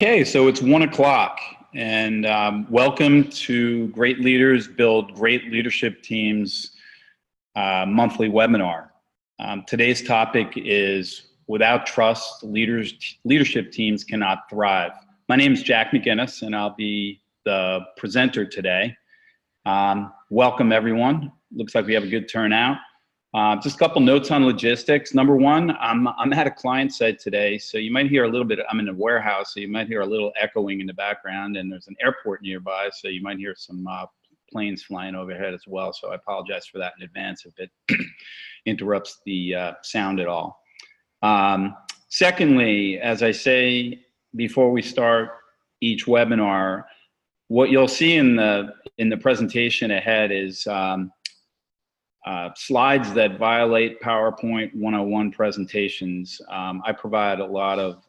Okay, so it's 1 o'clock, and welcome to Great Leaders Build Great Leadership Teams monthly webinar. Today's topic is without trust, leadership teams cannot thrive. My name is Jack McGinnis, and I'll be the presenter today. Welcome, everyone. Looks like we have a good turnout. Just a couple notes on logistics. Number one, I'm at a client site today, so you might hear a little bit. I'm in a warehouse, so you might hear a little echoing in the background, and there's an airport nearby, so you might hear some planes flying overhead as well. So I apologize for that in advance if it interrupts the sound at all. Secondly, as I say before we start each webinar, what you'll see in the presentation ahead is slides that violate PowerPoint 101 presentations. I provide a lot of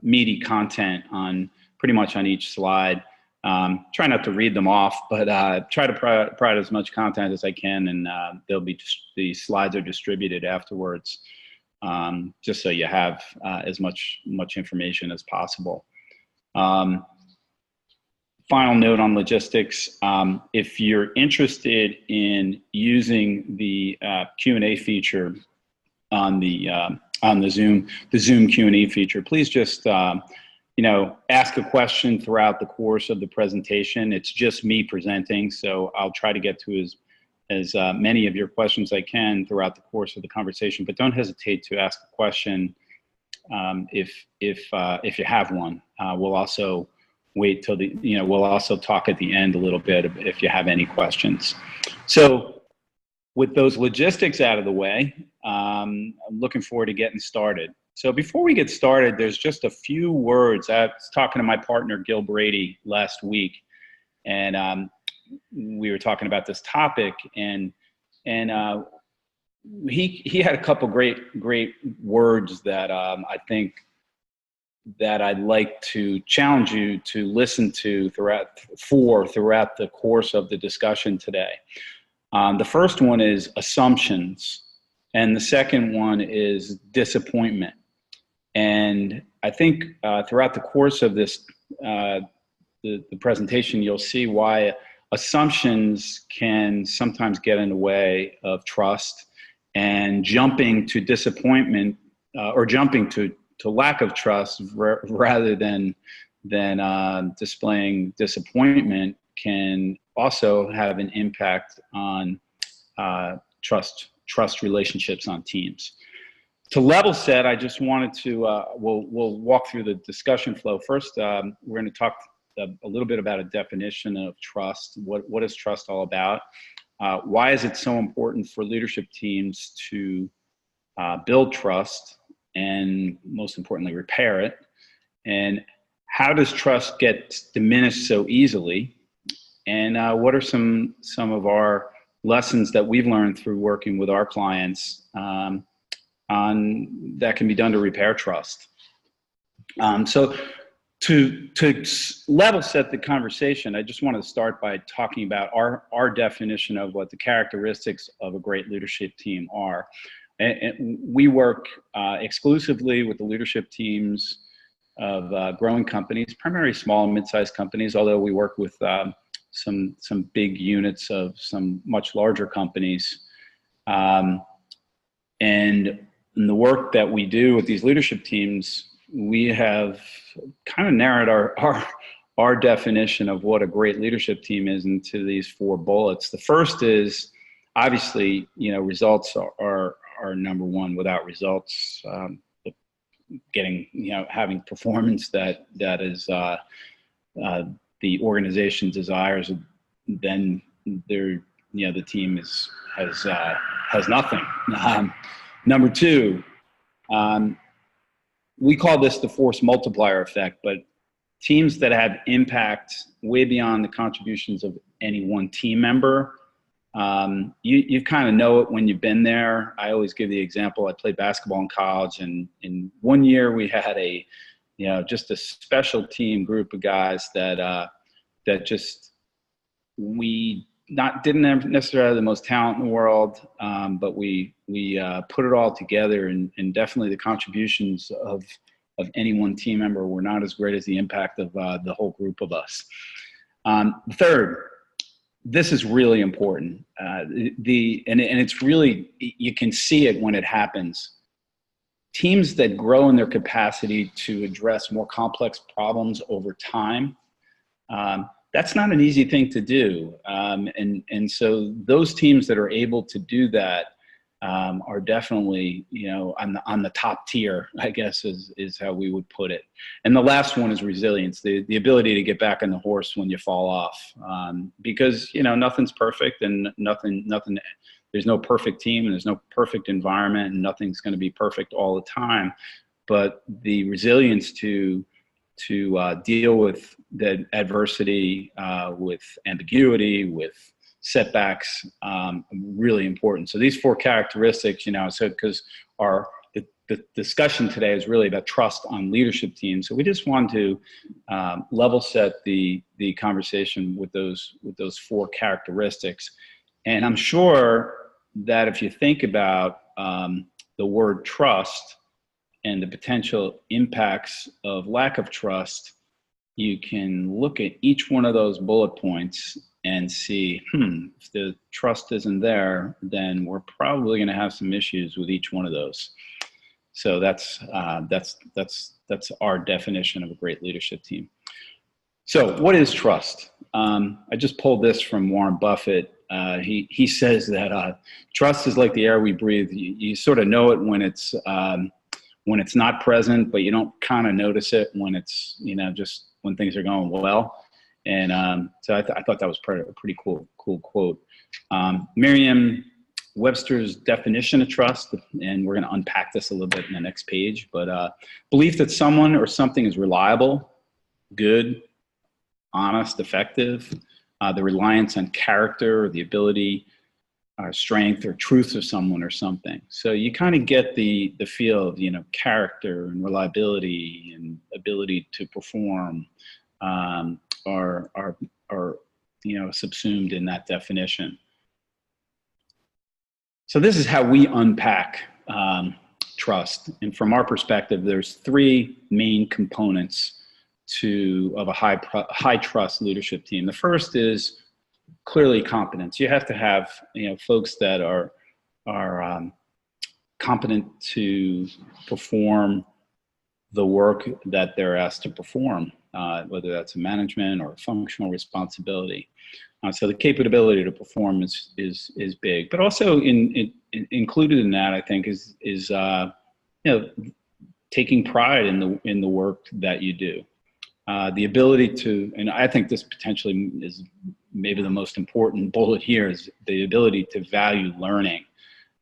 meaty content on pretty much on each slide. Try not to read them off, but try to provide as much content as I can, and the slides are distributed afterwards, just so you have as much information as possible. Final note on logistics, if you're interested in using the Q&A feature on the Zoom Q&A feature, please just ask a question throughout the course of the presentation. It's just me presenting, so I'll try to get to as many of your questions as I can throughout the course of the conversation. But don't hesitate to ask a question if you have one. We'll also wait till we'll also talk at the end a little bit if you have any questions. So with those logistics out of the way, I'm looking forward to getting started. So before we get started, there's just a few words. I was talking to my partner, Gil Brady, last week, and we were talking about this topic, and he had a couple great words that I think that I'd like to challenge you to listen to throughout the course of the discussion today. The first one is assumptions, and the second one is disappointment. And I think throughout the course of this the presentation, you'll see why assumptions can sometimes get in the way of trust, and jumping to disappointment or jumping to lack of trust rather than displaying disappointment can also have an impact on trust relationships on teams. To level set, I just wanted to we'll walk through the discussion flow. First, we're going to talk a little bit about a definition of trust. What is trust all about? Why is it so important for leadership teams to build trust, and most importantly, repair it? And how does trust get diminished so easily? And what are some of our lessons that we've learned through working with our clients on that can be done to repair trust? So to level set the conversation, I just want to start by talking about our definition of what the characteristics of a great leadership team are. And we work exclusively with the leadership teams of growing companies, primarily small and mid-sized companies, although we work with some big units of some much larger companies. And in the work that we do with these leadership teams, we have kind of narrowed our definition of what a great leadership team is into these 4 bullets. The first is, obviously, results are number one. Without results, having performance that is the organization desires, then the team has nothing. Number two, we call this the force multiplier effect, but teams that have impact way beyond the contributions of any one team member, you kind of know it when you've been there. I always give the example. I played basketball in college, and in one year we had just a special team group of guys that just didn't necessarily have the most talent in the world, but we put it all together, and definitely the contributions of any one team member. We're not as great as the impact of the whole group of us. Third, this is really important. And it's really, you can see it when it happens. Teams that grow in their capacity to address more complex problems over time, that's not an easy thing to do. And so those teams that are able to do that are definitely, on the top tier, I guess is how we would put it. And the last one is resilience, the ability to get back on the horse when you fall off, because nothing's perfect, and nothing. There's no perfect team, and there's no perfect environment, and nothing's going to be perfect all the time. But the resilience to deal with the adversity, with ambiguity, with setbacks, really important. So these 4 characteristics, because the discussion today is really about trust on leadership teams. So we just want to level set the conversation with those 4 characteristics. And I'm sure that if you think about the word trust and the potential impacts of lack of trust, you can look at each one of those bullet points and see, if the trust isn't there, then we're probably going to have some issues with each one of those. So that's our definition of a great leadership team. So what is trust? I just pulled this from Warren Buffett. He says that trust is like the air we breathe. You sort of know it when it's not present, but you don't kind of notice it when it's, just when things are going well. And so I thought that was a pretty cool quote. Merriam-Webster's definition of trust, and we're going to unpack this a little bit in the next page, but belief that someone or something is reliable, good, honest, effective, the reliance on character, or the ability, strength, or truth of someone or something. So you kind of get the feel of, character and reliability and ability to perform are subsumed in that definition. So this is how we unpack trust. And from our perspective, there's 3 main components of a high trust leadership team. The first is clearly competence. You have to have folks that are competent to perform the work that they're asked to perform, whether that's a management or a functional responsibility. So the capability to perform is big, but also included in that, I think, is taking pride in the work that you do. The ability to, and I think this potentially is maybe the most important bullet here, is the ability to value learning.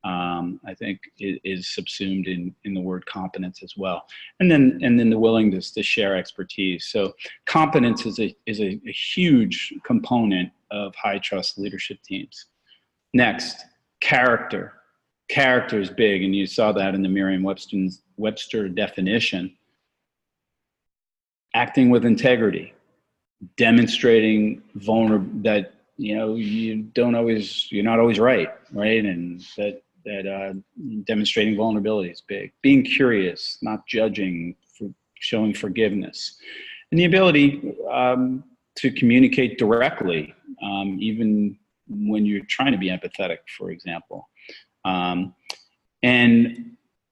I think is subsumed in the word competence as well, and then the willingness to share expertise. So competence is a huge component of high trust leadership teams. Next, character. Character is big, and you saw that in the Merriam-Webster definition. Acting with integrity, demonstrating that you're not always right, and that demonstrating vulnerability is big. Being curious, not judging, showing forgiveness, and the ability to communicate directly, even when you're trying to be empathetic, for example. And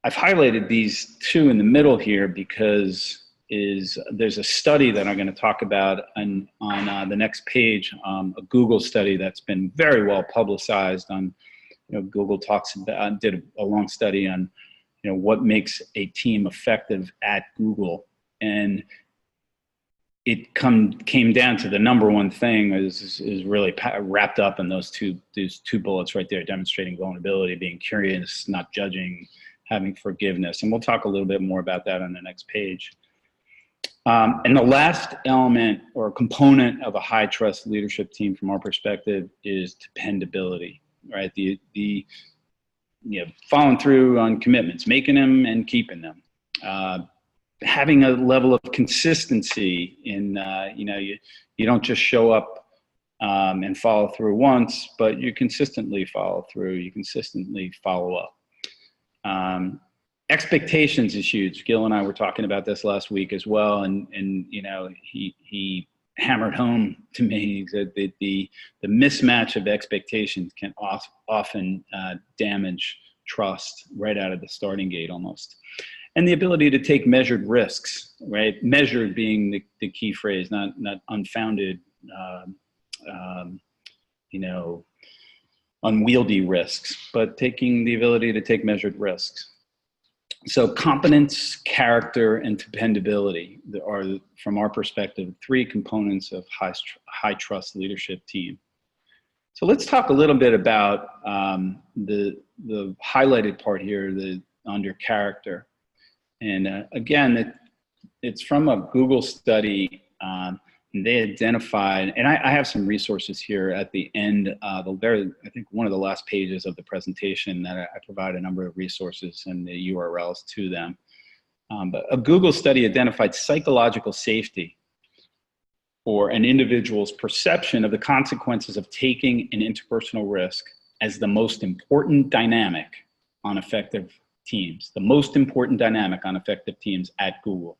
I've highlighted these 2 in the middle here because there's a study that I'm going to talk about on the next page, a Google study that's been very well publicized on, Google did a long study on, what makes a team effective at Google. And it came down to the number one thing is really wrapped up in those two bullets right there: demonstrating vulnerability, being curious, not judging, having forgiveness. And we'll talk a little bit more about that on the next page. And the last element or component of a high trust leadership team from our perspective is dependability, right? The following through on commitments, making them and keeping them. Having a level of consistency in, you don't just show up and follow through once, but you consistently follow through, you consistently follow up. expectations is huge. Gil and I were talking about this last week as well, and he hammered home to me that the mismatch of expectations can often damage trust right out of the starting gate almost. And the ability to take measured risks, right? Measured being the key phrase, not unfounded, unwieldy risks, but taking the ability to take measured risks. So competence, character, and dependability are, from our perspective, 3 components of high trust leadership team. So let's talk a little bit about the highlighted part here, under character. And again, it's from a Google study. And they identified, and I have some resources here at the end, I think one of the last pages of the presentation that I provide a number of resources and the URLs to them. But a Google study identified psychological safety, or an individual's perception of the consequences of taking an interpersonal risk, as the most important dynamic on effective teams, the most important dynamic on effective teams at Google.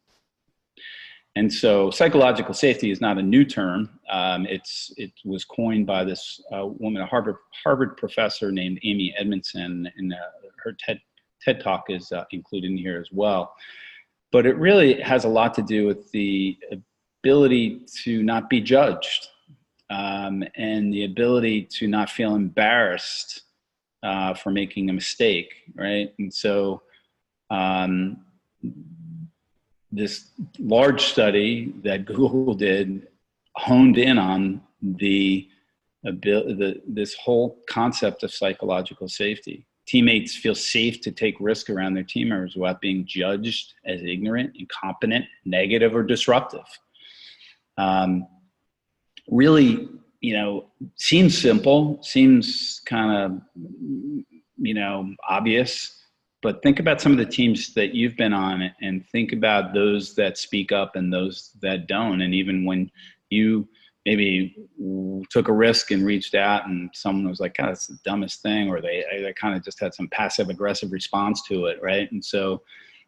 And so psychological safety is not a new term. It was coined by this woman, a Harvard professor named Amy Edmondson, and her TED Talk is included in here as well. But it really has a lot to do with the ability to not be judged, and the ability to not feel embarrassed for making a mistake, right? And so this large study that Google did honed in on this whole concept of psychological safety. Teammates feel safe to take risk around their team members without being judged as ignorant, incompetent, negative, or disruptive. Really, seems simple, seems kind of, obvious. But think about some of the teams that you've been on, and think about those that speak up and those that don't. And even when you maybe took a risk and reached out and someone was like, God, that's the dumbest thing, or they kind of just had some passive aggressive response to it, right? And so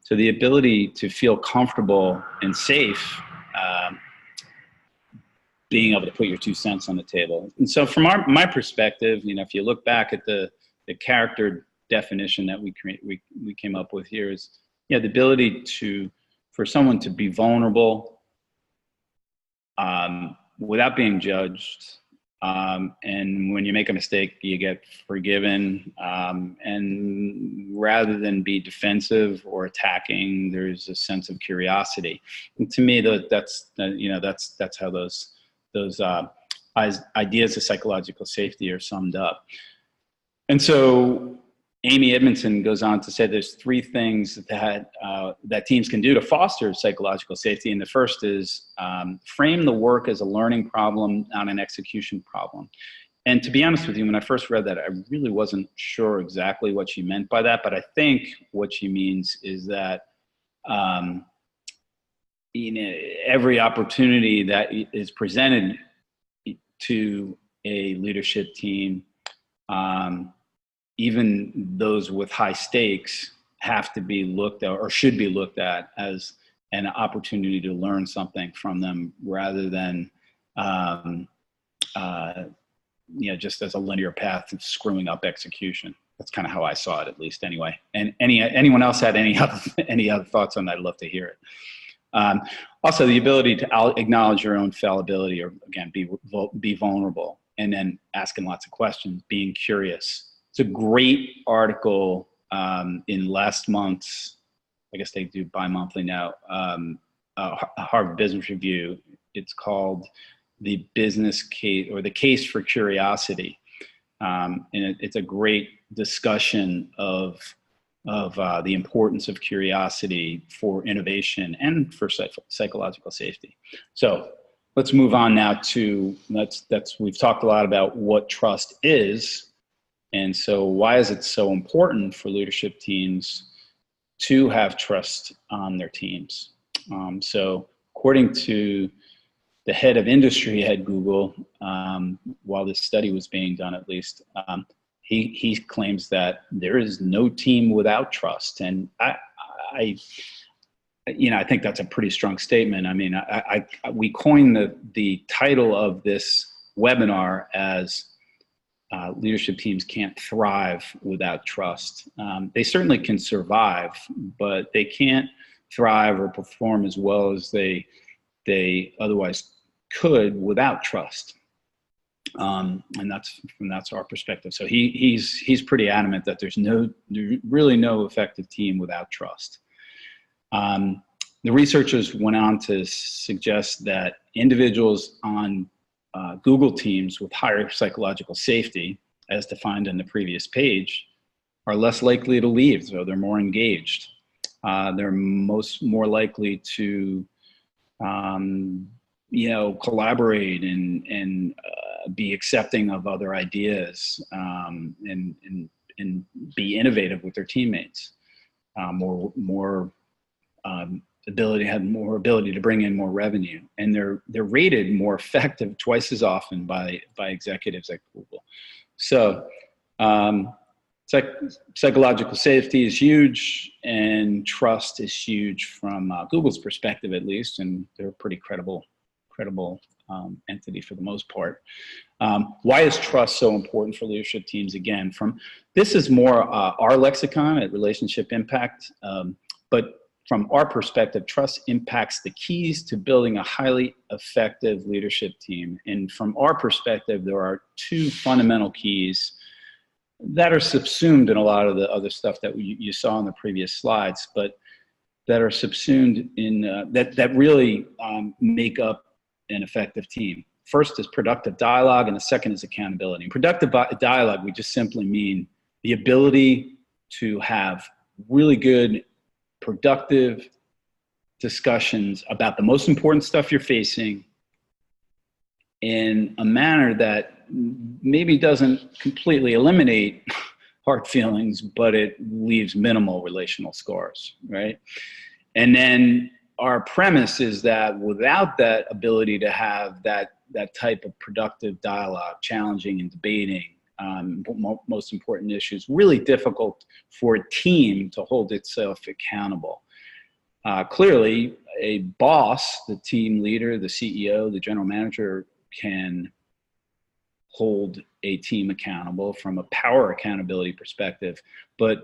the ability to feel comfortable and safe, being able to put your 2 cents on the table. And so from my perspective, if you look back at the character definition that we came up with here is, the ability for someone to be vulnerable without being judged, and when you make a mistake, you get forgiven, and rather than be defensive or attacking, there's a sense of curiosity. And to me, that's how those ideas of psychological safety are summed up. And so Amy Edmondson goes on to say there's 3 things that teams can do to foster psychological safety. And the first is frame the work as a learning problem, not an execution problem. And to be honest with you, when I first read that, I really wasn't sure exactly what she meant by that. But I think what she means is that every opportunity that is presented to a leadership team, even those with high stakes, have to be looked at, or should be looked at, as an opportunity to learn something from them, rather than just as a linear path of screwing up execution. That's kind of how I saw it, at least, anyway. And anyone else had any other thoughts on that? I'd love to hear it. Also, the ability to acknowledge your own fallibility, or again, be vulnerable, and then asking lots of questions, being curious. It's a great article in last month's, I guess they do bi-monthly now, Harvard Business Review. It's called The Business Case, or The Case for Curiosity. And it's a great discussion of the importance of curiosity for innovation and for psychological safety. So let's move on now to, we've talked a lot about what trust is. And so why is it so important for leadership teams to have trust on their teams? So according to the head of industry at Google, while this study was being done at least, he claims that there is no team without trust. And I think that's a pretty strong statement. I mean, we coined the title of this webinar as leadership teams can't thrive without trust. They certainly can survive, but they can't thrive or perform as well as they otherwise could without trust. And that's our perspective. So he's pretty adamant that there's really no effective team without trust. The researchers went on to suggest that individuals on Google teams with higher psychological safety, as defined in the previous page, are less likely to leave, so they're more engaged. They're more likely to collaborate and be accepting of other ideas, and be innovative with their teammates. Have more ability to bring in more revenue, and they're rated more effective twice as often by executives at Google. So psychological safety is huge, and trust is huge from Google's perspective, at least, and they're a pretty credible entity for the most part. Why is trust so important for leadership teams? Again, this is more our lexicon at Relationship Impact, but from our perspective, trust impacts the keys to building a highly effective leadership team. And from our perspective, there are two fundamental keys that are subsumed in a lot of the other stuff that you saw in the previous slides, but that are subsumed in that really make up an effective team. First is productive dialogue, and the second is accountability. In productive dialogue, we just simply mean the ability to have really good, productive discussions about the most important stuff you're facing in a manner that maybe doesn't completely eliminate hard feelings, but it leaves minimal relational scars, right? And then our premise is that without that ability to have that type of productive dialogue, challenging and debating most important issues, really difficult for a team to hold itself accountable. Clearly, a boss, the team leader, the CEO, the general manager, can hold a team accountable from a power accountability perspective. But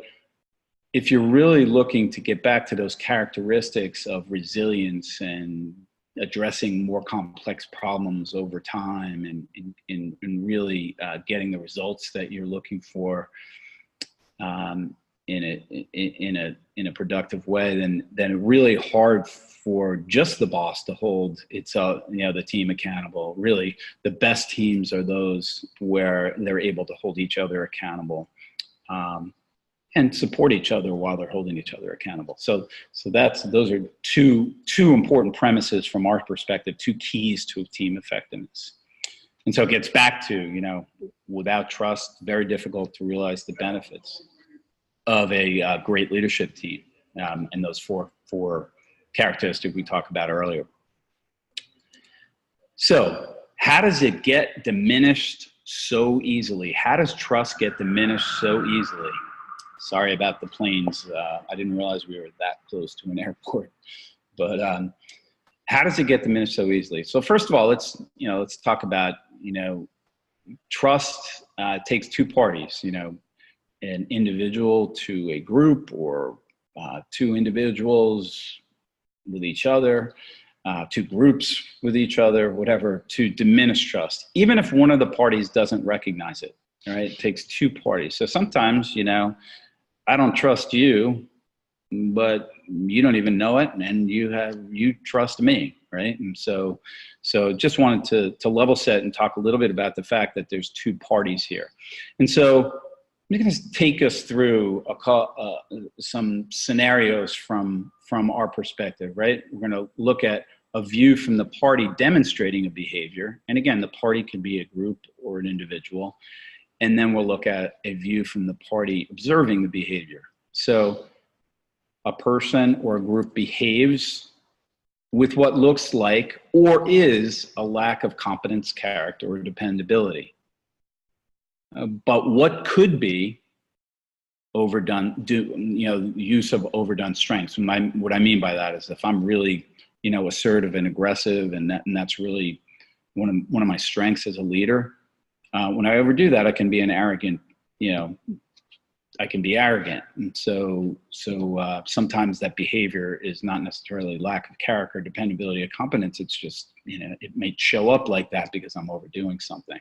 if you're really looking to get back to those characteristics of resilience and addressing more complex problems over time and really getting the results that you're looking for in a productive way, then it's really hard for just the boss to hold the team accountable. Really, the best teams are those where they're able to hold each other accountable and support each other while they're holding each other accountable. So those are two important premises from our perspective, two keys to team effectiveness. And so it gets back to, without trust, very difficult to realize the benefits of a great leadership team, and those four characteristics we talked about earlier. So how does it get diminished so easily? How does trust get diminished so easily? Sorry about the planes. I didn't realize we were that close to an airport. But how does it get diminished so easily? So first of all, let's talk about, trust takes two parties, an individual to a group, or two individuals with each other, two groups with each other, whatever, to diminish trust, even if one of the parties doesn't recognize it. All right, it takes two parties. So sometimes, I don't trust you, but you don't even know it, and you trust me, right? And so just wanted to level set and talk a little bit about the fact that there's two parties here. And so I'm going to take us through some scenarios from our perspective, right? We're going to look at a view from the party demonstrating a behavior, and again, the party can be a group or an individual. And then we'll look at a view from the party observing the behavior. So a person or a group behaves with what looks like or is a lack of competence, character, or dependability. But what could be use of overdone strengths. What I mean by that is if I'm really, assertive and aggressive, and that's really one of my strengths as a leader. When I overdo that, I can be I can be arrogant. And so sometimes that behavior is not necessarily lack of character, dependability, or competence. It's just, it may show up like that because I'm overdoing something.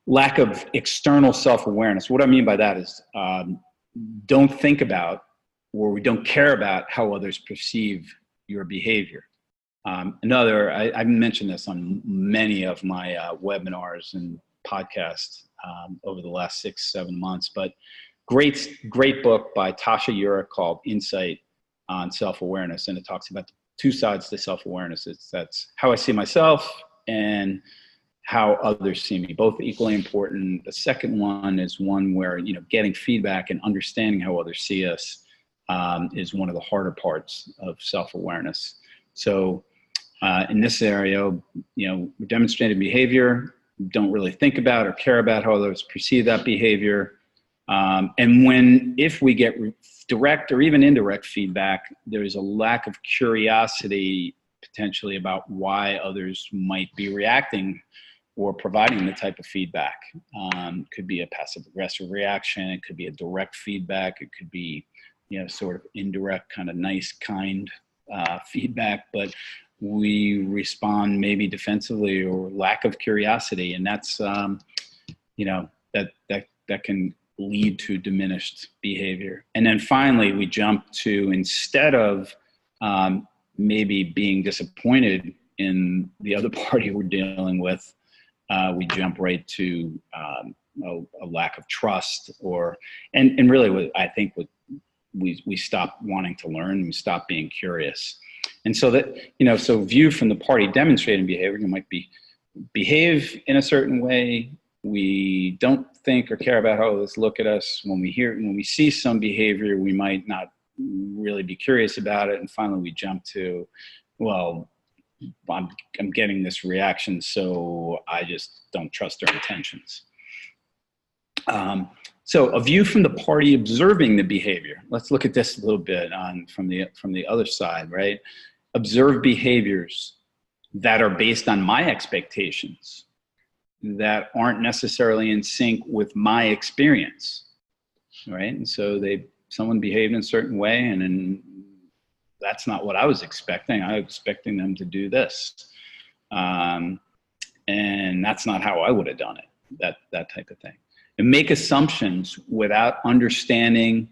Lack of external self-awareness. What I mean by that is don't think about, or we don't care about how others perceive your behavior. I mentioned this on many of my webinars and podcasts over the last 6-7 months, but great book by Tasha Eurich called Insight on Self-Awareness. And it talks about the two sides to self-awareness. That's how I see myself and how others see me, both equally important. The second one is one where, getting feedback and understanding how others see us is one of the harder parts of self-awareness. So in this area, demonstrated behavior, don't really think about or care about how others perceive that behavior. And if we get direct or even indirect feedback, there's a lack of curiosity potentially about why others might be reacting or providing the type of feedback. Could be a passive aggressive reaction. It could be a direct feedback. It could be, sort of indirect, kind of nice, kind feedback, but we respond maybe defensively or lack of curiosity. And that's, that can lead to diminished behavior. And then finally, we jump to, instead of maybe being disappointed in the other party we're dealing with, we jump right to a lack of trust, and really I think we stop wanting to learn, we stop being curious. And so that, so viewed from the party demonstrating behavior, you might behave in a certain way. We don't think or care about how others look at us. When we see some behavior, we might not really be curious about it. And finally we jump to, well, I'm getting this reaction, so I just don't trust their intentions. So a view from the party observing the behavior. Let's look at this a little bit from the other side, right? Observe behaviors that are based on my expectations, that aren't necessarily in sync with my experience, right? And so someone behaved in a certain way, and then that's not what I was expecting. I was expecting them to do this. And that's not how I would have done it, that type of thing. And make assumptions without understanding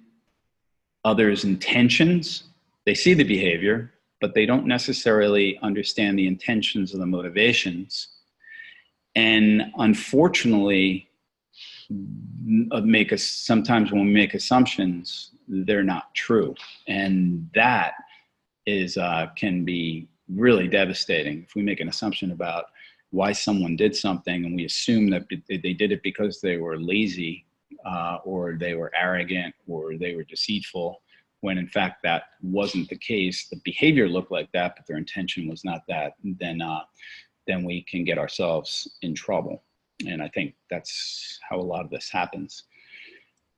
others' intentions. They see the behavior, but they don't necessarily understand the intentions or the motivations. And unfortunately, sometimes when we make assumptions, they're not true. And that can be really devastating. If we make an assumption about why someone did something and we assume that they did it because they were lazy or they were arrogant or they were deceitful, when in fact that wasn't the case, the behavior looked like that, but their intention was not that, then we can get ourselves in trouble. And I think that's how a lot of this happens.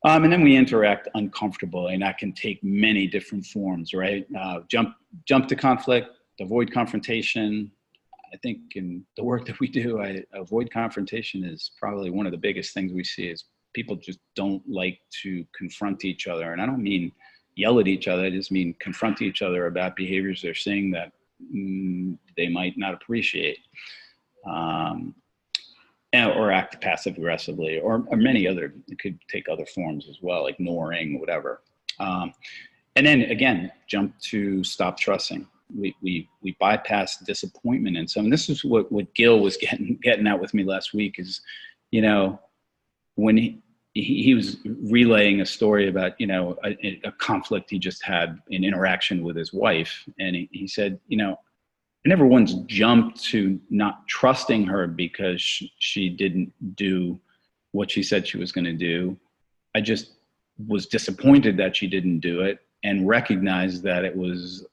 And then we interact uncomfortably, and that can take many different forms, right? Jump to conflict, avoid confrontation. I think in the work that we do, avoid confrontation is probably one of the biggest things we see is people just don't like to confront each other. And I don't mean yell at each other. I just mean confront each other about behaviors they're seeing that they might not appreciate. Or act passive aggressively, or many other, it could take other forms as well, ignoring, whatever. And then again, jump to stop trusting. We bypass disappointment in some. And this is what Gil was getting at with me last week is, when he was relaying a story about, a conflict he just had, an interaction with his wife. And he said, I never once jumped to not trusting her because she didn't do what she said she was going to do. I just was disappointed that she didn't do it and recognized that it was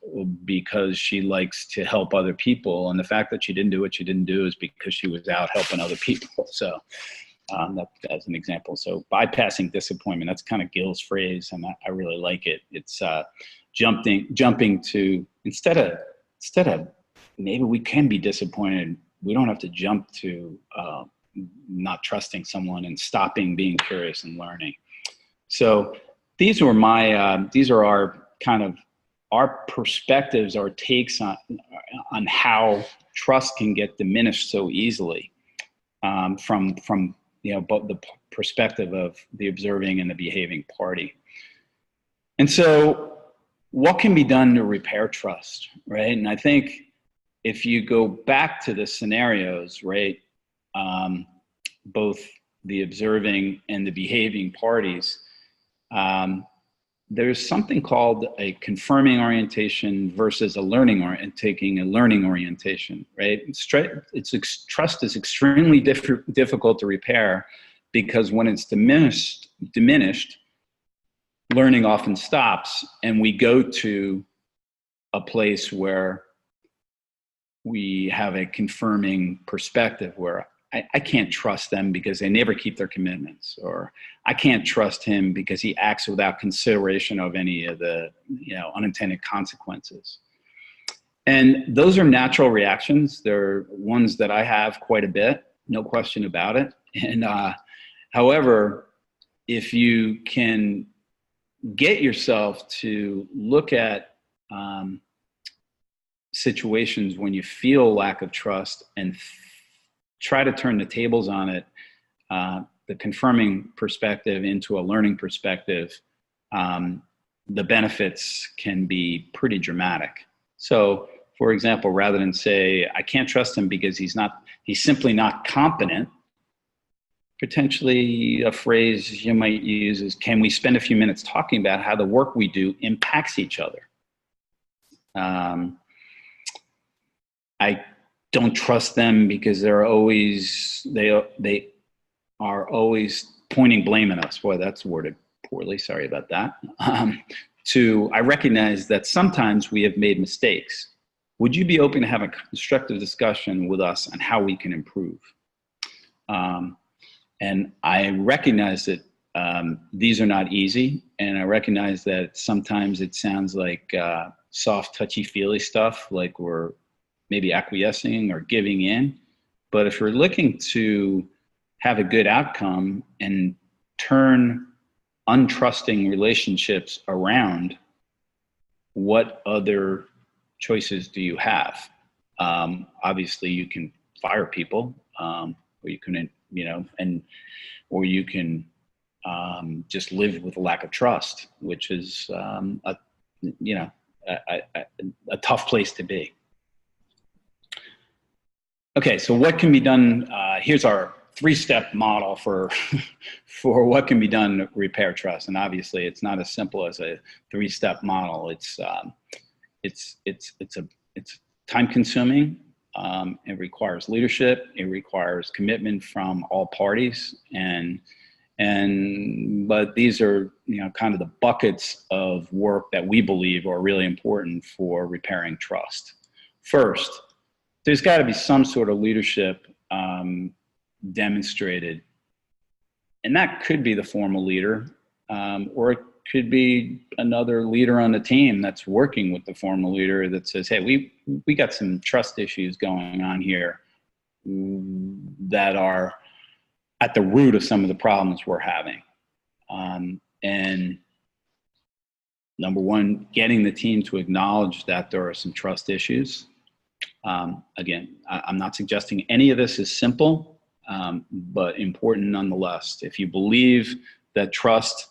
because she likes to help other people. And the fact that she didn't do what she didn't do is because she was out helping other people. So That as an example. So bypassing disappointment, that's kind of Gil's phrase, and I really like it. It's jumping to, instead of maybe we can be disappointed, we don't have to jump to not trusting someone and stopping being curious and learning. So these are our kind of our perspectives, our takes on how trust can get diminished so easily from both the perspective of the observing and the behaving party. And so what can be done to repair trust, right? And I think if you go back to the scenarios, right, both the observing and the behaving parties, there's something called a confirming orientation versus taking a learning orientation, right? Trust is extremely difficult to repair because when it's diminished, learning often stops, and we go to a place where we have a confirming perspective where I can't trust them because they never keep their commitments, or I can't trust him because he acts without consideration of any of the unintended consequences. And those are natural reactions. They're ones that I have quite a bit, no question about it. And however, if you can get yourself to look at situations when you feel lack of trust and try to turn the tables on it, the confirming perspective into a learning perspective, the benefits can be pretty dramatic. So, for example, rather than say, I can't trust him because he's simply not competent, potentially a phrase you might use is, can we spend a few minutes talking about how the work we do impacts each other? I don't trust them because they are always pointing blame at us. Boy, that's worded poorly. Sorry about that. I recognize that sometimes we have made mistakes. Would you be open to have a constructive discussion with us on how we can improve? And I recognize that these are not easy, and I recognize that sometimes it sounds like soft, touchy-feely stuff, like we're maybe acquiescing or giving in. But if you're looking to have a good outcome and turn untrusting relationships around, what other choices do you have? Obviously, you can fire people, or you can, or you can just live with a lack of trust, which is a tough place to be. Okay, so what can be done? Here's our 3-step model for what can be done to repair trust. And obviously, it's not as simple as a 3-step model. It's time consuming. It requires leadership. It requires commitment from all parties. But these are kind of the buckets of work that we believe are really important for repairing trust. First, there's got to be some sort of leadership demonstrated. And that could be the formal leader, or it could be another leader on the team that's working with the formal leader that says, hey, we got some trust issues going on here that are at the root of some of the problems we're having. And number one, getting the team to acknowledge that there are some trust issues. Again, I'm not suggesting any of this is simple, but important nonetheless. If you believe that trust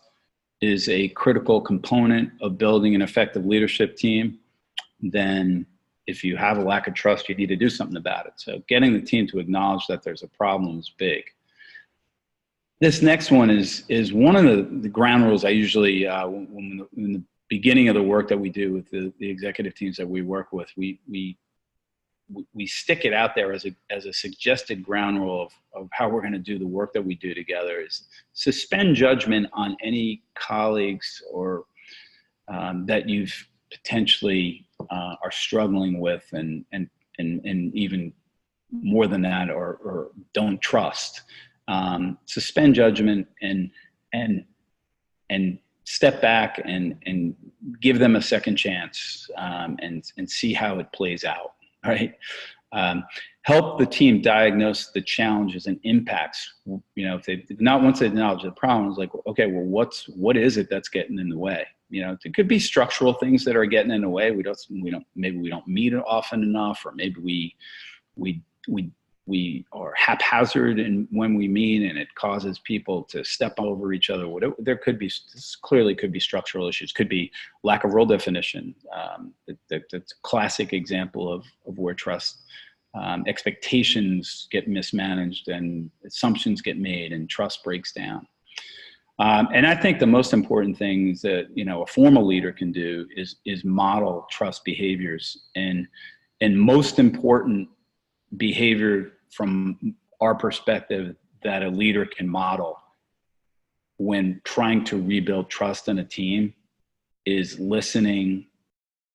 is a critical component of building an effective leadership team, then if you have a lack of trust, you need to do something about it. So getting the team to acknowledge that there's a problem is big. This next one is one of the ground rules I usually, in the beginning of the work that we do with the executive teams that we work with, we stick it out there as a suggested ground rule of how we're going to do the work that we do together is suspend judgment on any colleagues or that you've potentially are struggling with and even more than that or don't trust. suspend judgment and and step back and give them a second chance, and see how it plays out, right? Help the team diagnose the challenges and impacts. If they not once they acknowledge the problem, it's like, okay, well, what is it that's getting in the way? It could be structural things that are getting in the way. Maybe we don't meet it often enough, or maybe we are haphazard in when we meet, and it causes people to step over each other. Whatever, this clearly could be structural issues. Could be lack of role definition. That's a classic example of where trust, expectations get mismanaged and assumptions get made and trust breaks down. And I think the most important things that a formal leader can do is model trust behaviors, and most important behavior from our perspective that a leader can model when trying to rebuild trust in a team is listening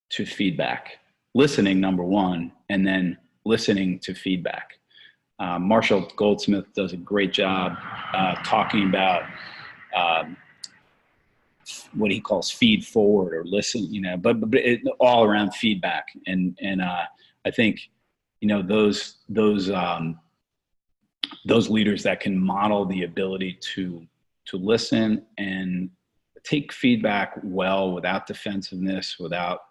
to feedback. Listening, number one, and then listening to feedback. Marshall Goldsmith does a great job talking about what he calls feed forward or listen, but all around feedback. And I think, those leaders that can model the ability to listen and take feedback well, without defensiveness, without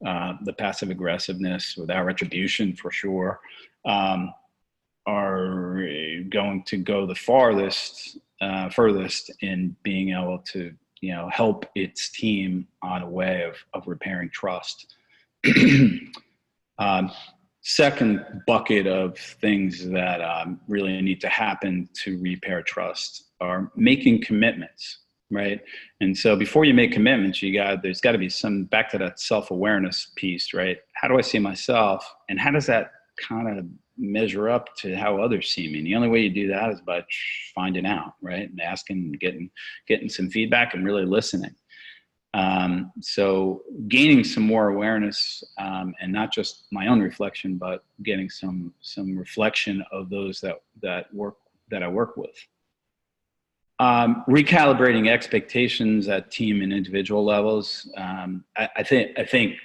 the passive aggressiveness, without retribution, for sure, are going to go the furthest in being able to help its team on a way of repairing trust. Second bucket of things that really need to happen to repair trust are making commitments, right? And so before you make commitments, there's got to be some, back to that self-awareness piece, right? How do I see myself, and how does that kind of measure up to how others see me? And the only way you do that is by finding out, right? And asking, getting some feedback and really listening. So gaining some more awareness, and not just my own reflection, but getting some reflection of those that I work with. Recalibrating expectations at team and individual levels. I think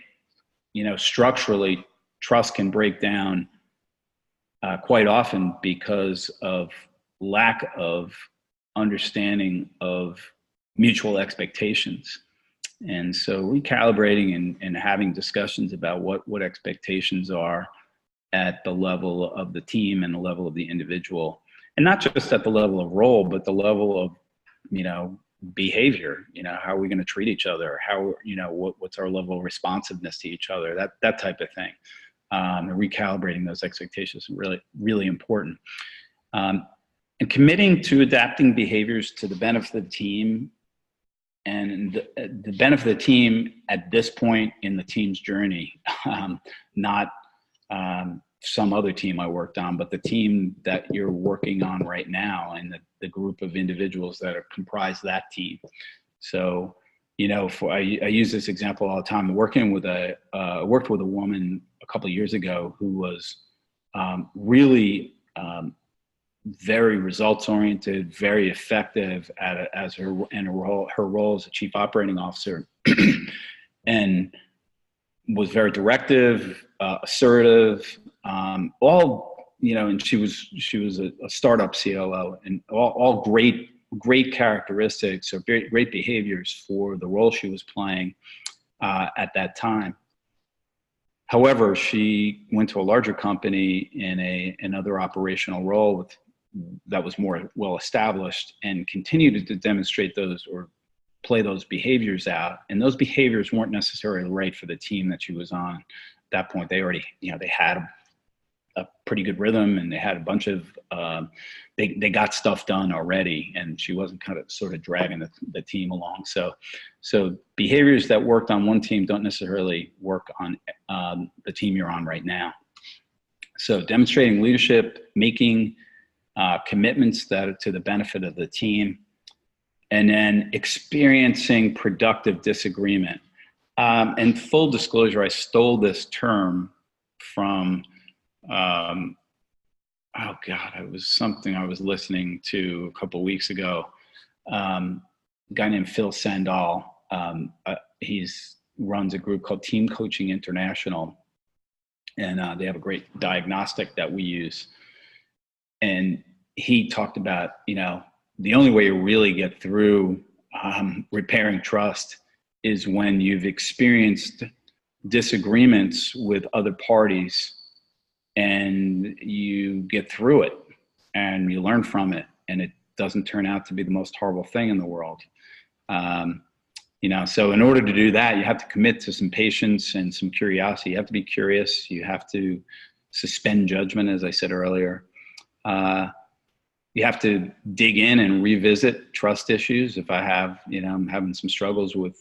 structurally, trust can break down quite often because of lack of understanding of mutual expectations. And so recalibrating and having discussions about what expectations are at the level of the team and the level of the individual, and not just at the level of role, but the level of, behavior. How are we going to treat each other? How, what's our level of responsiveness to each other? That type of thing. Recalibrating those expectations is really, really important. And committing to adapting behaviors to the benefit of the team, and the benefit of the team at this point in the team's journey, not some other team I worked on, but the team that you're working on right now, and the group of individuals that comprise that team. So, I use this example all the time. Worked with a woman a couple of years ago who was really very results oriented, very effective her role as a chief operating officer, and was very directive, assertive, and she was a startup COO, and all great characteristics or great behaviors for the role she was playing at that time. However, she went to a larger company in another operational role that was more well established, and continued to demonstrate those or play those behaviors out. And those behaviors weren't necessarily right for the team that she was on. At that point, they already, they had a pretty good rhythm, and they had a bunch of, they got stuff done already, and she wasn't sort of dragging the team along. So behaviors that worked on one team don't necessarily work on the team you're on right now. So demonstrating leadership, making commitments that are to the benefit of the team, and then experiencing productive disagreement. And full disclosure, I stole this term from oh God, it was something I was listening to a couple of weeks ago. A guy named Phil Sandall. He's runs a group called Team Coaching International, and they have a great diagnostic that we use. And he talked about, the only way you really get through repairing trust is when you've experienced disagreements with other parties and you get through it and you learn from it, and it doesn't turn out to be the most horrible thing in the world. So in order to do that, you have to commit to some patience and some curiosity. You have to be curious. You have to suspend judgment, as I said earlier. You have to dig in and revisit trust issues. If I have, I'm having some struggles with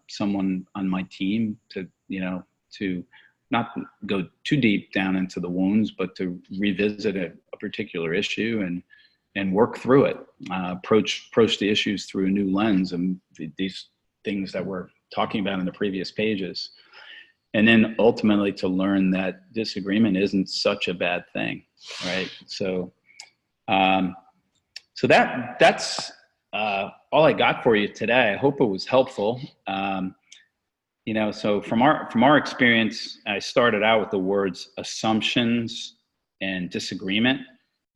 someone on my team, to not go too deep down into the wounds, but to revisit a particular issue and work through it. Approach the issues through a new lens, and these things that we're talking about in the previous pages. And then ultimately to learn that disagreement isn't such a bad thing, right? So that's all I got for you today. I hope it was helpful. So from our experience, I started out with the words assumptions and disagreement.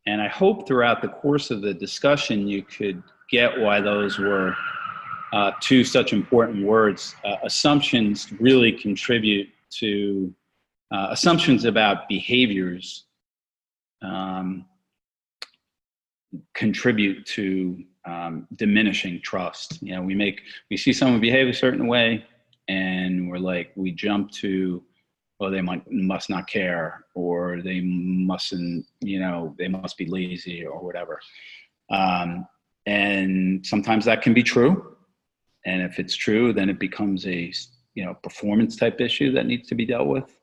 And I hope throughout the course of the discussion, you could get why those were two such important words. Assumptions really contribute to assumptions about behaviors contribute to diminishing trust. We see someone behave a certain way, and we jump to, oh, they must not care, or they mustn't, they must be lazy or whatever. And sometimes that can be true. And if it's true, then it becomes a, performance type issue that needs to be dealt with.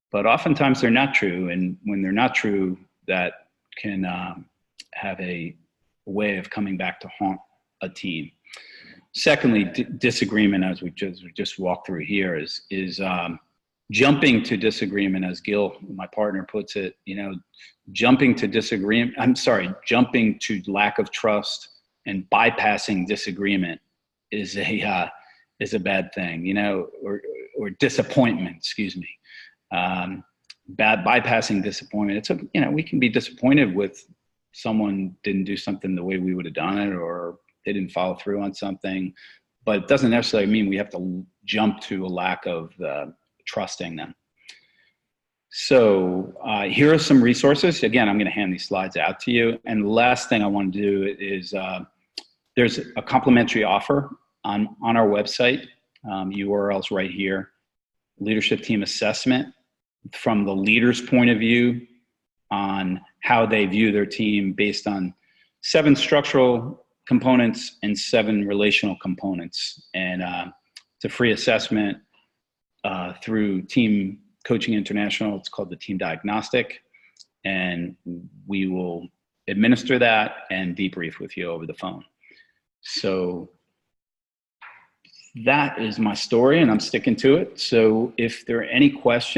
But oftentimes they're not true. And when they're not true, that can have a way of coming back to haunt a team. Secondly, disagreement, as we just walked through here, is jumping to disagreement, as Gil, my partner, puts it. Jumping to lack of trust and bypassing disagreement is a bad thing, or disappointment. Excuse me. Bypassing disappointment. We can be disappointed with someone didn't do something the way we would have done it, or they didn't follow through on something, but it doesn't necessarily mean we have to jump to a lack of trusting them. So here are some resources. Again, I'm going to hand these slides out to you. And the last thing I want to do is there's a complimentary offer on our website. URL's right here. Leadership team assessment from the leader's point of view on how they view their team based on 7 structural components and 7 relational components. And it's a free assessment through Team Coaching International. It's called the Team Diagnostic. And we will administer that and debrief with you over the phone. So that is my story, and I'm sticking to it. So if there are any questions,